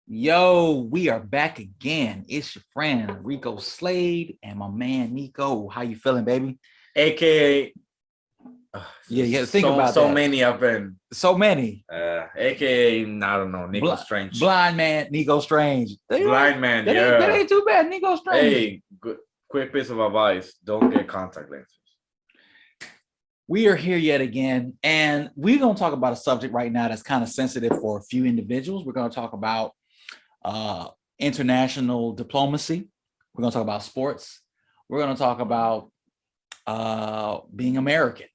Yo, we are back again. It's your friend Rico Slade and my man Nico. How you feeling, baby? AKA, Yeah, you had to think so about so that. many of them. So many. AKA, I don't know, Nico Bl- Strange, blind man, Nico Strange. blind man. That Yeah. ain't too bad, Nico Strange. Hey, good, quick piece of advice: don't get contact lenses. We are here yet again, and we're gonna talk about a subject right now that's kind of sensitive for a few individuals. We're gonna talk about uh, international diplomacy. We're gonna talk about sports. We're gonna talk about being American.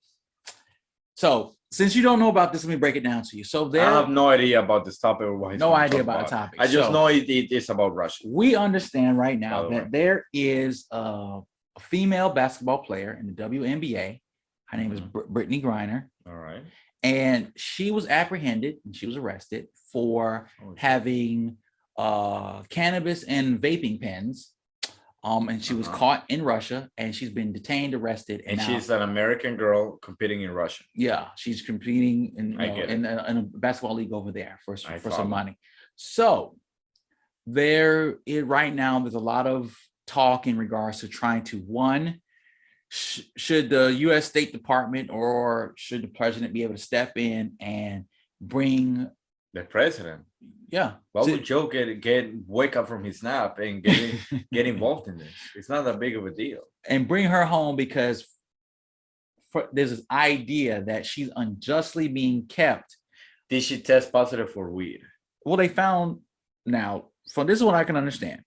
So, since you don't know about this, let me break it down to you. So, I have no idea about this topic or what he's no going to idea talk about the about. topic. I just So, know it is about Russia. we understand right now By the way. that there is a female basketball player in the WNBA. Her name is Brittney Griner, All right. and she was apprehended and she was arrested for having cannabis and vaping pens. And she was caught in Russia, and she's been detained, arrested, And now, she's an American girl competing in Russia. yeah, she's competing in a basketball league over there for some money. So right now there's a lot of talk in regards to trying to should the U.S. State Department or should the president be able to step in and bring the president? Yeah. Why would Joe get wake up from his nap and get involved in this? It's not that big of a deal. And bring her home because there's this idea that she's unjustly being kept. Did she test positive for weed? Well, they found now. From this is what I can understand.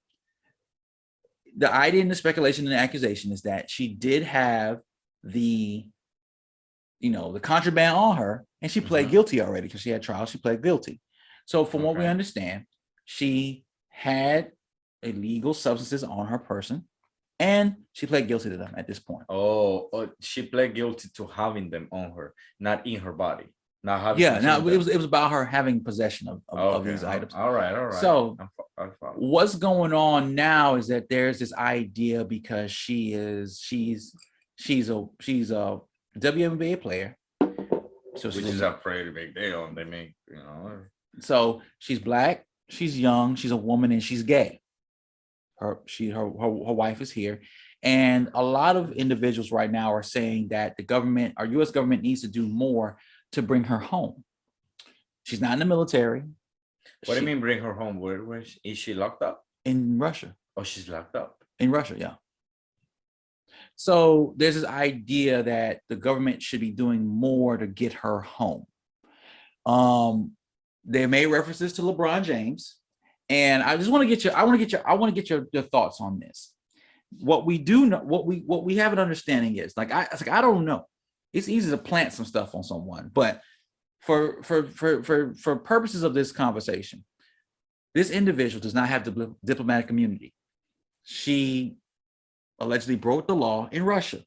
The idea and the speculation and the accusation is that she did have the contraband on her, and she pled guilty already because she had trial. She pled guilty. So from what we understand, she had illegal substances on her person, and she pled guilty to them at this point. Oh, she pled guilty to having them on her, not in her body. Not having. Yeah, now it was about her having possession of these items. All right. So what's going on now is that there's this idea because she's a WNBA player, so which is a pretty big deal. They make So she's black, she's young, she's a woman, and she's gay. Her wife is here, and a lot of individuals right now are saying that our U.S. government needs to do more to bring her home. She's not in the military. What do you mean bring her home? Where is she locked up? In Russia. Oh, she's locked up in Russia. Yeah. So there's this idea that the government should be doing more to get her home. They made references to LeBron James, and I just want to get your thoughts on this. What we do know, what we have an understanding is I don't know. It's easy to plant some stuff on someone, but for purposes of this conversation, this individual does not have the diplomatic immunity. She allegedly broke the law in Russia,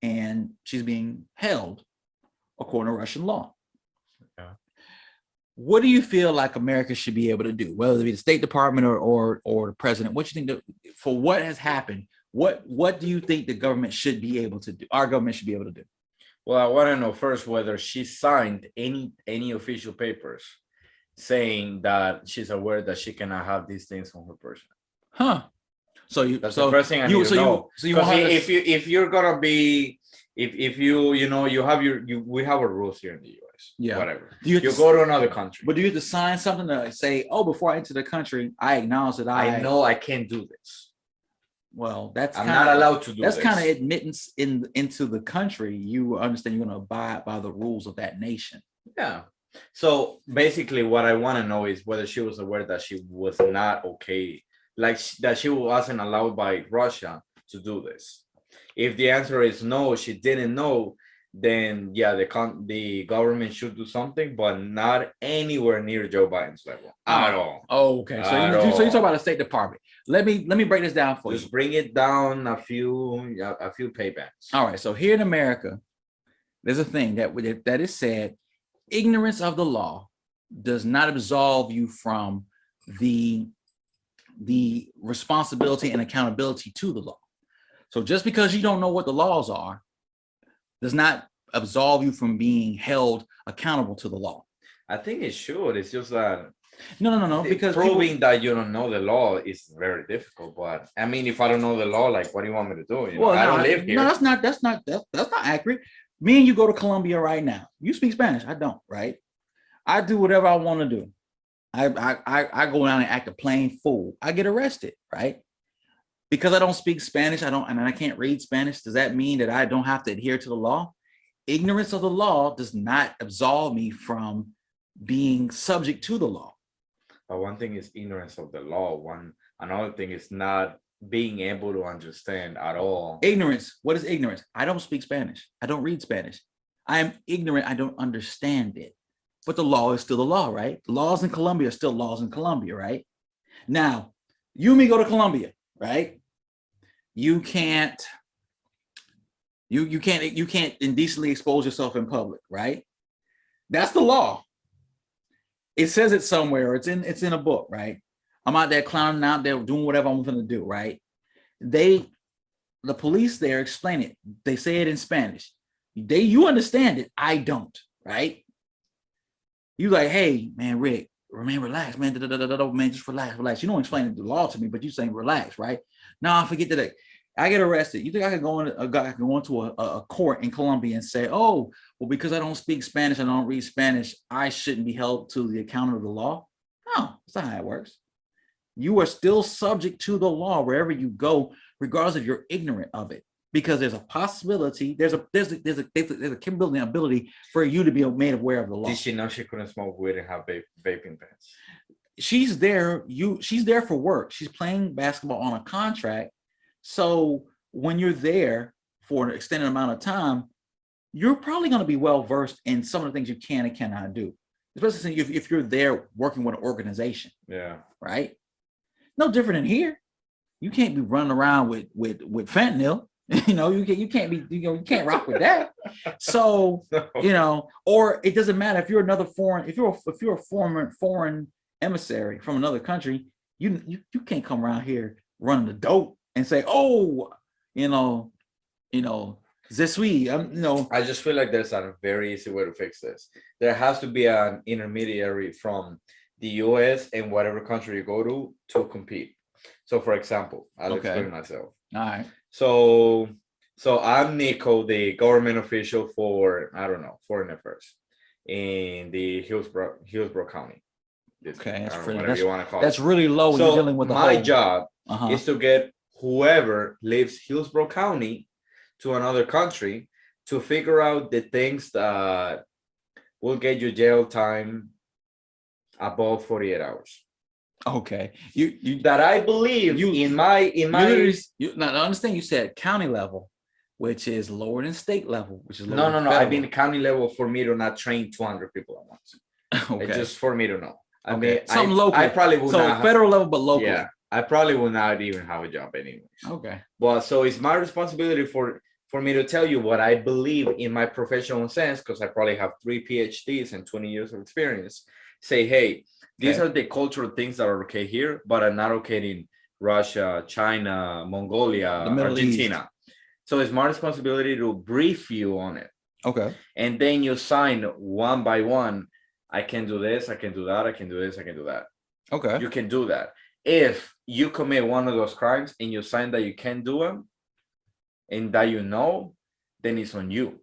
and she's being held according to Russian law. Yeah. What do you feel like America should be able to do, whether it be the State Department or the president? What do you think for what has happened? What do you think the government should be able to do? Our government should be able to do. Well, I want to know first whether she signed any official papers saying that she's aware that she cannot have these things on her person. Huh. That's the first thing I need to know. If you're gonna be we have our rules here in the US. Yeah. Whatever. You go to another country. But do you have to sign something to say, oh, before I enter the country, I acknowledge that I know I can't do this. Well, I'm not allowed to do this. That's kind of admittance into the country. You understand you're going to abide by the rules of that nation. Yeah. So basically, what I want to know is whether she was aware that she was not okay, like that she wasn't allowed by Russia to do this. If the answer is no, she didn't know, then yeah, the government should do something, but not anywhere near Joe Biden's level at all. Oh, okay. So you talk about the State Department. Let me break this down for you. Just bring it down a few paybacks. All right. So here in America, there's a thing that is said: ignorance of the law does not absolve you from the responsibility and accountability to the law. So just because you don't know what the laws are does not absolve you from being held accountable to the law. I think it should. It's just that No, because proving that you don't know the law is very difficult. But I mean, if I don't know the law, like, what do you want me to do? You know, I don't live here. No, that's not accurate. Me and you go to Colombia right now. You speak Spanish. I don't, right? I do whatever I want to do. I go down and act a plain fool. I get arrested, right? Because I don't speak Spanish, I can't read Spanish. Does that mean that I don't have to adhere to the law? Ignorance of the law does not absolve me from being subject to the law. But one thing is ignorance of the law. Another thing is not being able to understand at all. Ignorance. What is ignorance? I don't speak Spanish. I don't read Spanish. I am ignorant. I don't understand it. But the law is still the law, right? The laws in Colombia are still laws in Colombia, right? Now, you and me go to Colombia, right? You can't indecently expose yourself in public, right? That's the law. It says it somewhere. It's in a book, right? I'm out there clowning out there doing whatever I'm going to do, right? The police there explain it. They say it in Spanish. You understand it. I don't, right? You like, hey, man, Rick, man, relax, man. Man, just relax. You don't explain the law to me, but you saying relax, right? No, I forget that I get arrested. You think I could go into a court in Colombia and say, oh, well, because I don't speak Spanish and I don't read Spanish, I shouldn't be held to the account of the law? No, that's not how it works. You are still subject to the law wherever you go, regardless if you're ignorant of it. Because there's a possibility, there's a capability and ability for you to be made aware of the law. Did she know she couldn't smoke weed and have vaping pens? She's there for work. She's playing basketball on a contract. So when you're there for an extended amount of time, you're probably going to be well versed in some of the things you can and cannot do, especially if you're there working with an organization. Yeah. Right. No different than here. You can't be running around with fentanyl. You can't rock with that. So, or it doesn't matter if you're another foreign, if you're a foreign emissary from another country, you can't come around here running the dope and say, oh, this sweet. I just feel like there's a very easy way to fix this. There has to be an intermediary from the US and whatever country you go to compete. So, for example, I'll explain myself. All right. So I'm Nico, the government official for, I don't know, foreign affairs in the Hillsborough County. Okay, whatever you want to call it. That's really low when you're dealing with my job is to get whoever lives Hillsborough County to another country to figure out the things that will get you jail time above 48 hours. Okay, you that I believe in my now I understand you said county level, which is lower than state level, which is lower no. I mean county level for me to not train 200 people at once. Okay, it's just for me to know. I mean, something local. I probably would not federal level, but local. Yeah, I probably will not even have a job anyway. Okay, but so it's my responsibility for me to tell you what I believe in my professional sense, because I probably have 3 PhDs and 20 years of experience. Say, hey, these are the cultural things that are okay here, but are not okay in Russia, China, Mongolia, Argentina. So it's my responsibility to brief you on it. Okay. And then you sign one by one. I can do this, I can do that, I can do this, I can do that. Okay. You can do that. If you commit one of those crimes and you sign that you can do them and that then it's on you.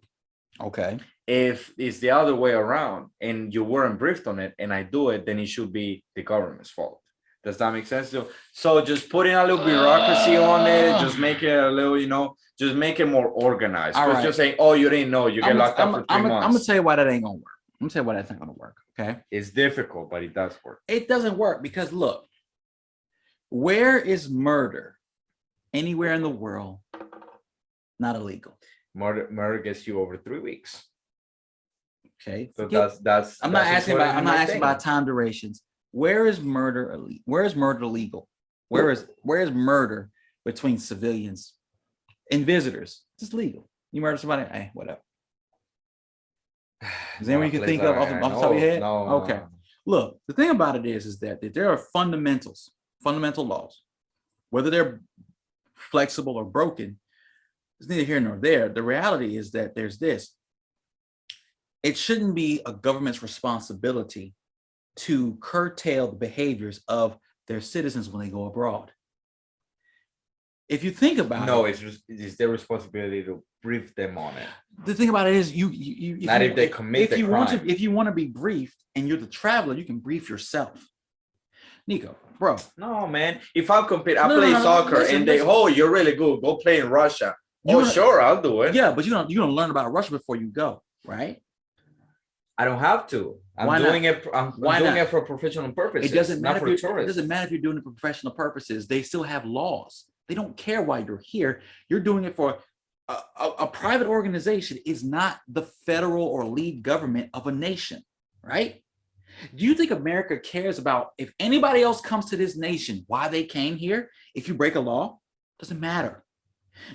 Okay. If it's the other way around and you weren't briefed on it and I do it, then it should be the government's fault. Does that make sense? So just putting a little bureaucracy on it, just make it a little, just make it more organized. Right. Just saying, oh, you didn't know, you get locked up for 3 months. I'm gonna tell you why that ain't gonna work. I'm gonna tell you why that's not gonna work. Okay. It's difficult, but it does work. It doesn't work because look, where is murder anywhere in the world not illegal? Murder gets you over 3 weeks. Okay. So that's I'm not asking about time durations. Where is murder illegal? Where is murder legal? Where is murder between civilians and visitors? It's legal. You murder somebody, hey, whatever. Is there anyone you can think of off the top of your head? No. Okay. Look, the thing about it is that there are fundamental laws. Whether they're flexible or broken, it's neither here nor there. The reality is that there's this. it shouldn't be a government's responsibility to curtail the behaviors of their citizens when they go abroad. If you think about No, it, it's their responsibility to brief them on it. the thing about it is Not if they commit the crime. if you want to be briefed and you're the traveler, you can brief yourself. Nico, bro. No, man. If I compete, I No, play no, no, soccer listen, and they, listen. oh, you're really good. Go play in Russia. You're Oh, gonna- sure, I'll do it. Yeah, but you're gonna learn about Russia before you go, right? I don't have to. Why I'm not? doing it. I'm Why doing not? it for professional purposes. It doesn't not matter for if you're, it tourists. doesn't matter if you're doing it for professional purposes. They still have laws. They don't care why you're here. You're doing it for a private organization is not the federal or lead government of a nation, right? Do you think America cares about if anybody else comes to this nation, why they came here? If you break a law, doesn't matter.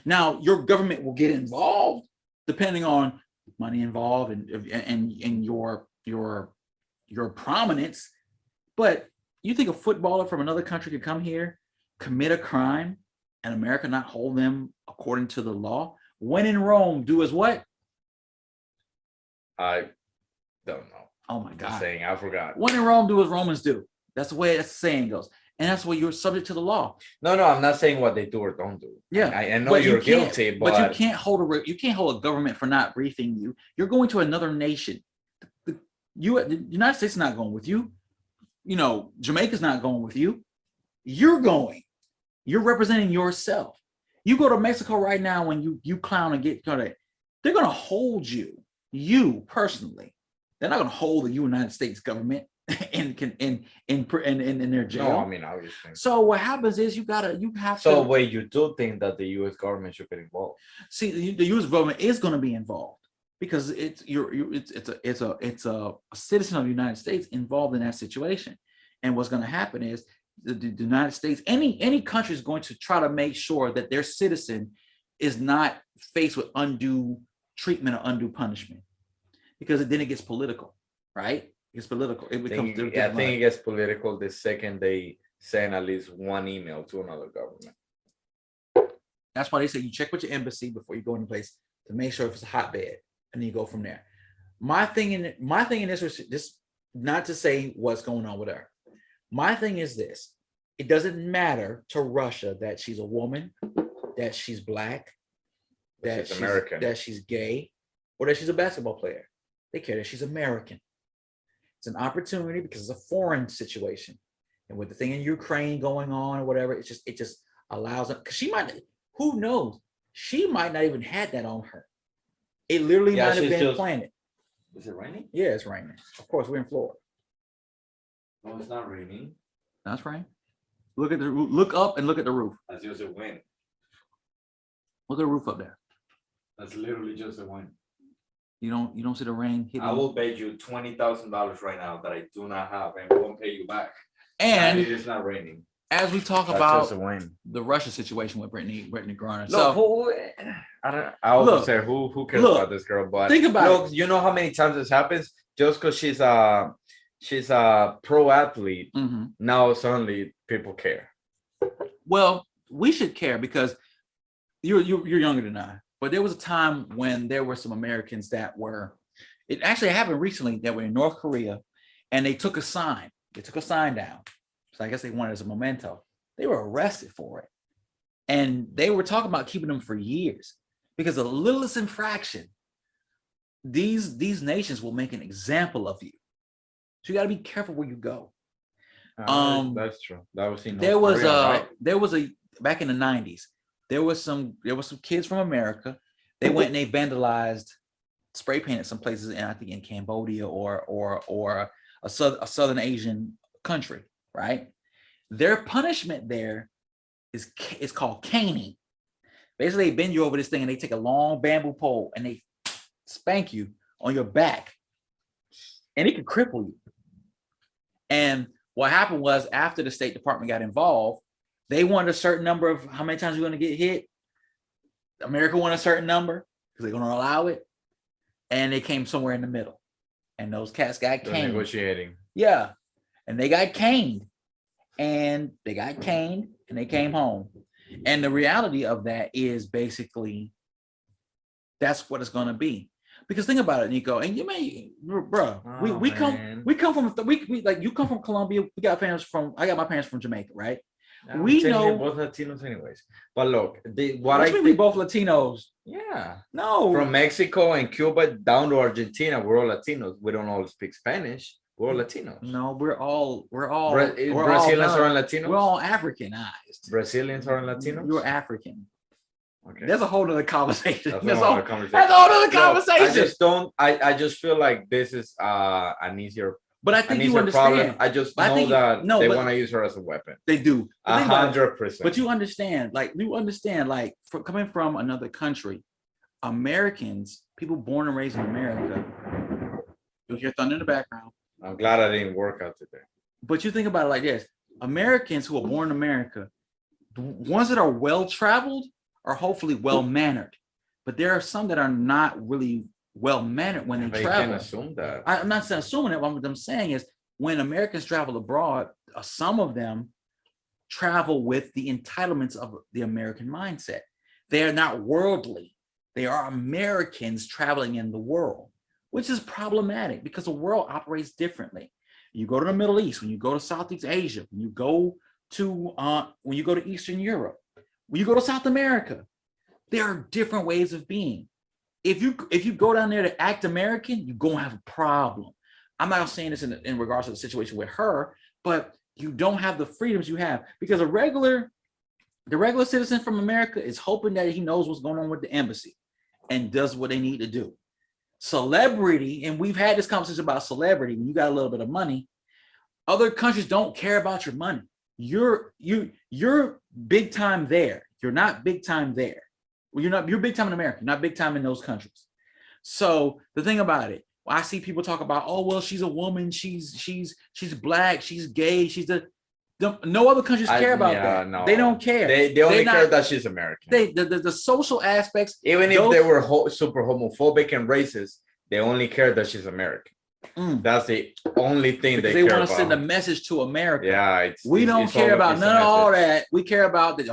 Now, your government will get involved depending on money involved and your prominence. But you think a footballer from another country could come here, commit a crime, and America not hold them according to the law? When in Rome, do as what? I don't know. Oh my I'm God. saying I forgot. When in Rome, do as Romans do. That's the way that saying goes. And that's why you're subject to the law. No, I'm not saying what they do or don't do. Yeah, I know but you're you can't- guilty, but but you can't hold a government for not briefing you. You're going to another nation. The United States is not going with you. You know, Jamaica's not going with you. You're going. You're representing yourself. You go to Mexico right now when you clown and get caught, they're going to hold you personally. They're not going to hold the United States government in their jail. no, I mean obviously. So what happens is you have So to wait, you do think that the U.S. government should get involved? see the U.S. government is going to be involved because it's a citizen of the United States involved in that situation. And what's going to happen is the United States, any country is going to try to make sure that their citizen is not faced with undue treatment or undue punishment, because then it gets political, right? It's political. It becomes. I think it gets political the second they send at least one email to another government. That's why they say you check with your embassy before you go into place to make sure if it's a hotbed, and then you go from there. My thing in this, not to say what's going on with her. My thing is this: it doesn't matter to Russia that she's a woman, that she's black, that she's American, that she's gay, or that she's a basketball player. They care that she's American. It's an opportunity because it's a foreign situation, and with the thing in Ukraine going on or whatever, it just allows it. Because she might, who knows, she might not even had that on her. It literally might have been planted. Is it raining? Yeah, it's raining. Of course, we're in Florida. No, it's not raining. That's right. Look at the look up and look at the roof. That's just a wind. Look at the roof up there. That's literally just a wind. You don't see the rain hitting. I will bet you $20,000 right now that I do not have and won't pay you back. And it is not raining. As we talk That's about just a wind. the Russia situation with Brittney Griner. Look, I always say who cares about this girl, but think about it. You know how many times this happens? Just because she's a pro athlete, now suddenly people care. Well, we should care because you're younger than I. But there was a time when there were some Americans that were, it actually happened recently, that were in North Korea, and they took a sign. They took a sign down. So I guess they wanted it as a memento. They were arrested for it. And they were talking about keeping them for years because of the littlest infraction, these nations will make an example of you. So you got to be careful where you go. That's true. That was in North Korea, right? There was a back in the 90s. There was some kids from America. They went and they vandalized, spray painted some places, and I think in Cambodia or a Southern Asian country, right? Their punishment there is called caning. Basically, they bend you over this thing and they take a long bamboo pole and they spank you on your back, and it could cripple you. And what happened was, after the State Department got involved, they wanted a certain number of how many times you're going to get hit. America wanted a certain number because they're going to allow it. And they came somewhere in the middle. And those cats got caned. Negotiating. Yeah. And they got caned. And they came home. And the reality of that is basically that's what it's going to be. Because think about it, Nico, and you may, bro, Oh, we come from we like you come from Colombia. We got parents from I got my parents from Jamaica, right? We technically know. both Latinos, anyways. But look, What I mean we both Latinos? yeah, No, from Mexico and Cuba down to Argentina, we're all Latinos. We don't all speak Spanish. We're all Latinos. no, we're all Brazilians are Latinos. We're all Africanized. Brazilians are Latinos. You're African. Okay. There's a whole other conversation. That's a whole conversation. That's a whole other Look, conversation. I just don't. I just feel like this is an easier. But I think an you easier understand. problem. I just But I know think- that no, they but- want to use her as a weapon. They do. But think about it. 100%. But you understand, like coming from another country, Americans, people born and raised in America, you'll hear thunder in the background. I'm glad I didn't work out today. But you think about it like this: Americans who are born in America, the ones that are well traveled are hopefully well mannered, but there are some that are not really well mannered when they You travel. can't assume that. I'm not saying assuming it. What I'm saying is when Americans travel abroad, some of them travel with the entitlements of the American mindset. They are not worldly. They are Americans traveling in the world, which is problematic because the world operates differently. You go to the Middle East, when you go to Southeast Asia, when you go to Eastern Europe, when you go to South America, there are different ways of being. If you go down there to act American, you're gonna have a problem. I'm not saying this in regards to the situation with her, but you don't have the freedoms you have because the regular citizen from America is hoping that he knows what's going on with the embassy and does what they need to do. Celebrity, and we've had this conversation about celebrity. When you got a little bit of money, other countries don't care about your money. You're big time there. You're not big time there. Well, you're big time in America, you're not big time in those countries. So the thing about it, I see people talk about, oh well, she's a woman, she's black, she's gay, no other countries care about that. No. They don't care. They only care that she's American. The social aspects, even if they were super homophobic and racist, they only care that she's American. That's the only thing because they want care to send a message to America. Yeah, we don't care about none of all that. We care about that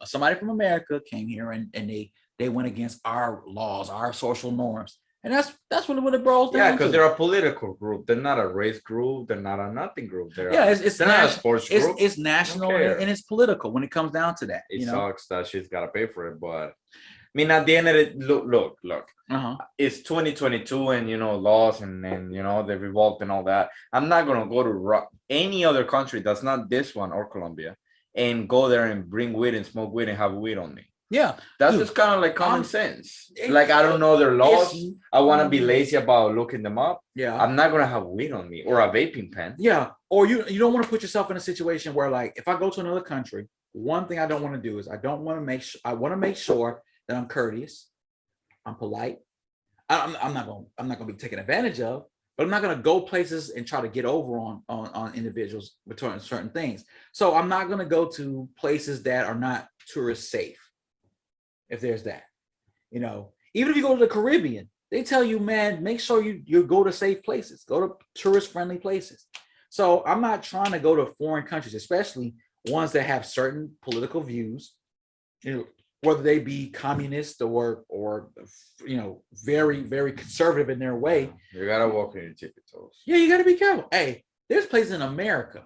somebody from America came here and they went against our laws, our social norms, and that's what it boils down. Yeah, because they're a political group. They're not a race group. They're not a nothing group. They're not a sports group. It's national and it's political when it comes down to that. It sucks that she's got to pay for it, but I mean, at the end of it, look. It's 2022, and laws and they've evolved and all that. I'm not gonna go to any other country that's not this one or Colombia and go there and bring weed and smoke weed and have weed on me. Yeah, that's just kind of like common sense. Like I don't know their laws. I want to be lazy about looking them up. Yeah, I'm not gonna have weed on me or a vaping pen. Yeah, or you don't want to put yourself in a situation where, like, if I go to another country, one thing I don't want to do is I want to make sure that I'm courteous, I'm polite. I'm not gonna be taken advantage of, but I'm not gonna go places and try to get over on individuals between certain things. So I'm not gonna go to places that are not tourist safe. If there's that, even if you go to the Caribbean, they tell you, man, make sure you go to safe places, go to tourist friendly places. So I'm not trying to go to foreign countries, especially ones that have certain political views, whether they be communist or very, very conservative in their way. You gotta walk in your tippy toes. Yeah, you gotta be careful. Hey, there's places in America,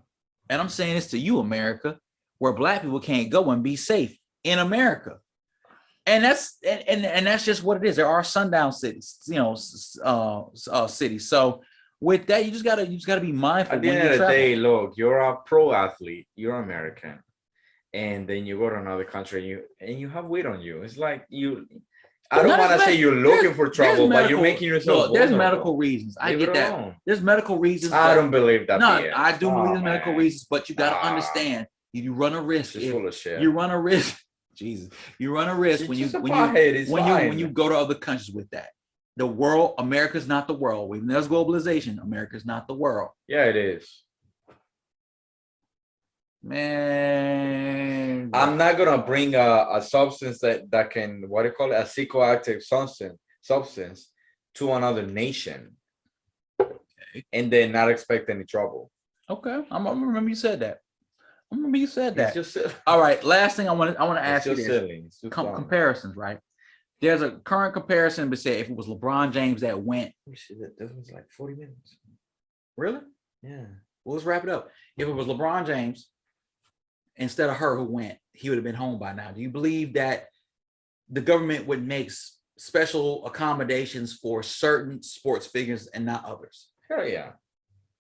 and I'm saying this to you, America, where black people can't go and be safe in America. And that's just what it is. There are sundown cities, cities. So with that, you just gotta be mindful. At the end of the day, look, you're a pro athlete, you're American, and then you go to another country and you have weight on you. It's like I don't want to say you're looking for trouble, but you're making yourself. Look, there's medical reasons. I get that. Alone. There's medical reasons. I don't believe that. No, I do believe there's medical reasons, but you gotta understand. You run a risk. Full of shit. You run a risk. Jesus, you run a risk when you go to other countries with that. The world, America's not the world. When there's globalization, America's not the world. Yeah, it is. Man, I'm not gonna bring a substance that can, what do you call it, a psychoactive substance to another nation, and then not expect any trouble. Okay, I remember you said that. It's just all right, last thing I want to ask you is comparisons, right? there's a current comparison, but say if it was LeBron James that went, Let me see that. This was like 40 minutes. really? Yeah. Well, let's wrap it up. If it was LeBron James instead of her who went, he would have been home by now. Do you believe that the government would make special accommodations for certain sports figures and not others? Hell yeah.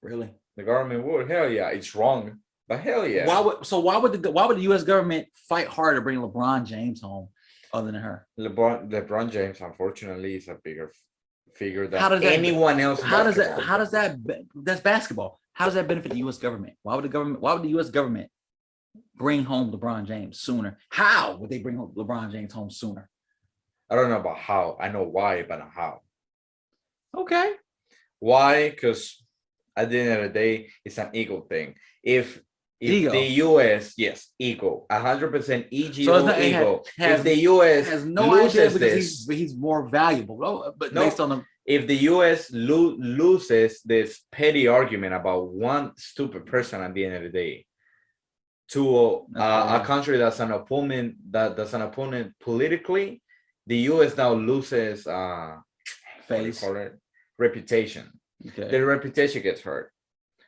Really? The government would. Hell yeah. It's wrong, but hell yeah. Why would the U.S. government fight hard to bring LeBron James home other than her? LeBron James, unfortunately, is a bigger figure than How does that- anyone else. in basketball. How does that that's basketball? How does that benefit the U.S. government? Why would the U.S. government bring home LeBron James sooner? How would they bring LeBron James home sooner? I don't know about how. I know why, but not how. Okay. Why? Because at the end of the day, it's an ego thing. If Ego. the US, yes, ego, 100% ego, So it's not- it ego. has- If the US has no idea loses because this, he's more valuable. Oh, but No. based on the if the US loses this petty argument about one stupid person at the end of the day to a country that's an opponent that's an opponent politically, the US now loses what do you face. call it? Reputation. Okay. Their reputation gets hurt.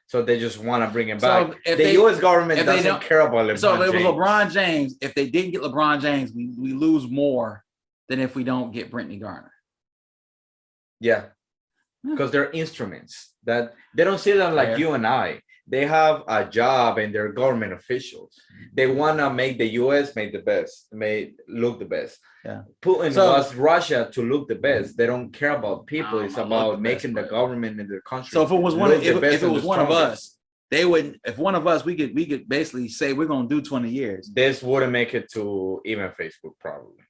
So they just want to bring him So back. if The they- US government if they doesn't don't- care about LeBron So if it was James. LeBron James, if they didn't get LeBron James, we lose more than if we don't get Brittney Griner. Yeah. Because they're instruments that they don't see them like Fair. you and I. They have a job and they're government officials. They want to make the US make the best, look the best. Yeah. Putin So- wants Russia to look the best. They don't care about people. It's look about the making best, the bro. government in their country. So if it was one look of, the best if it and was the one of strongest. us, they wouldn't. If one of us, we could basically say we're gonna do 20 years. This wouldn't make it to even Facebook, probably.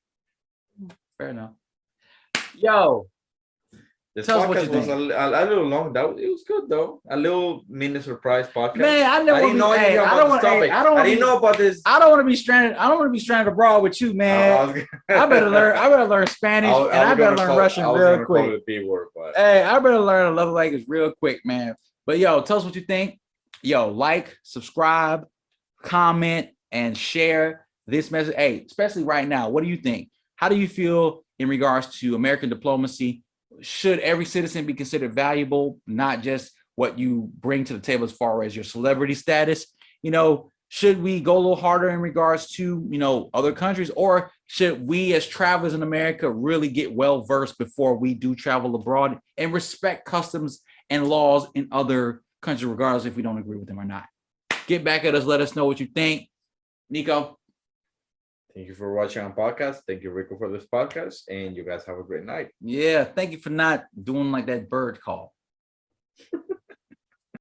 Fair enough. Yo, This Tell us what podcast you was think. a little long. It was good though. A little mini surprise podcast. man, I I never. didn't know Hey, anything I about don't this want. topic. I don't. I didn't know about this. I don't want to be stranded. I don't want to be stranded abroad with you, man. I better learn. I better learn Spanish, and I better learn Russian real quick. The B word, but Hey, I better learn a love language real quick, man. But yo, tell us what you think. Yo, like, subscribe, comment, and share this message. Hey, especially right now, what do you think? How do you feel in regards to American diplomacy? Should every citizen be considered valuable, not just what you bring to the table as far as your celebrity status? You know, should we go a little harder in regards to, you know, other countries, or should we as travelers in America really get well versed before we do travel abroad and respect customs and laws in other countries, regardless if we don't agree with them or not? Get back at us. Let us know what you think. Nico. thank you for watching our podcast. Thank you, Rico, for this podcast, and you guys have a great night. Yeah. Thank you for not doing like that bird call.